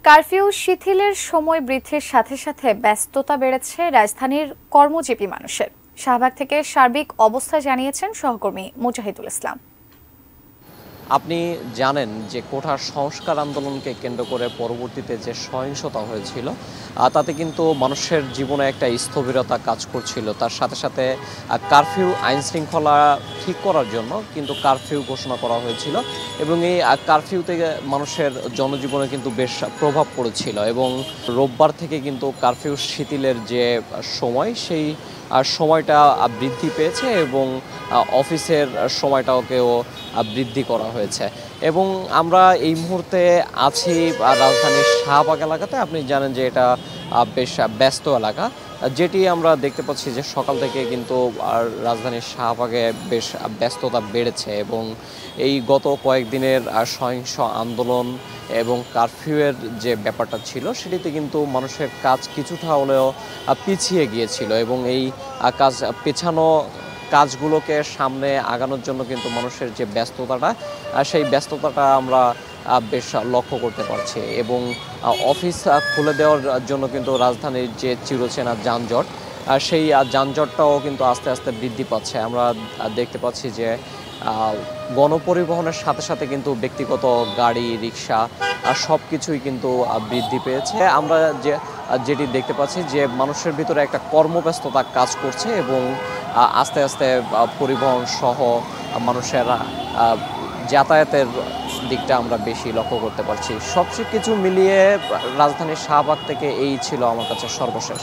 Curfew শিথিলের সময় বৃদ্ধির সাথে সাথে ব্যস্ততা বেড়েছে রাজধানীর কর্মজীবী মানুষের। শাহবাগ থেকে সার্বিক অবস্থা জানিয়েছেন সহকর্মী মুজাহিদুল ইসলাম। আপনি জানেন যে কোঠার সংস্কার আন্দোলনকে কেন্দ্র করে পরবর্তীতে যে সহিংসতা হয়েছিল তাতে কিন্তু মানুষের জীবনে একটা স্থবিরতা কাজ করছিল। তার সাথে সাথে কারফিউ আইন শৃঙ্খলা ঠিক করার জন্য কিন্তু কারফিউ ঘোষণা করা হয়েছিল এবং এই কারফিউ থেকে মানুষের জনজীবনে কিন্তু বেশ প্রভাব পড়েছিল এবং রোববার থেকে কিন্তু কারফিউ শিথিলের যে সময় সেই সময়টা বৃদ্ধি পেয়েছে এবং অফিসের সময়টাকেও বৃদ্ধি করা হয়েছে এবং আমরা এই মুহূর্তে আছি রাজধানীর শাহবাগ এলাকাতে। আপনি জানেন যে এটা বেশ ব্যস্ত এলাকা, যেটি আমরা দেখতে পাচ্ছি যে সকাল থেকে কিন্তু রাজধানীর শাহবাগে বেশ ব্যস্ততা বেড়েছে এবং এই গত কয়েকদিনের সহিংস আন্দোলন এবং কারফিউয়ের যে ব্যাপারটা ছিল সেটিতে কিন্তু মানুষের কাজ কিছুটা হলেও পিছিয়ে গিয়েছিল এবং এই কাজ পেছানো কাজগুলোকে সামনে আগানোর জন্য কিন্তু মানুষের যে ব্যস্ততাটা সেই ব্যস্ততাটা আমরা বেশ লক্ষ্য করতে পারছি এবং অফিস খুলে দেওয়ার জন্য কিন্তু রাজধানীর যে চিরচেনা যানজট সেই যানজটটাও কিন্তু আস্তে আস্তে বৃদ্ধি পাচ্ছে। আমরা দেখতে পাচ্ছি যে গণপরিবহনের সাথে সাথে কিন্তু ব্যক্তিগত গাড়ি, রিক্সা সব কিছুই কিন্তু বৃদ্ধি পেয়েছে। আমরা যেটি দেখতে পাচ্ছি যে মানুষের ভিতরে একটা কর্মব্যস্ততা কাজ করছে এবং আস্তে আস্তে পরিবহন সহ মানুষের যাতায়াতের দিকটা আমরা বেশি লক্ষ্য করতে পারছি। সব কিছু মিলিয়ে রাজধানীর শাহবাগ থেকে এই ছিল আমার কাছে সর্বশেষ।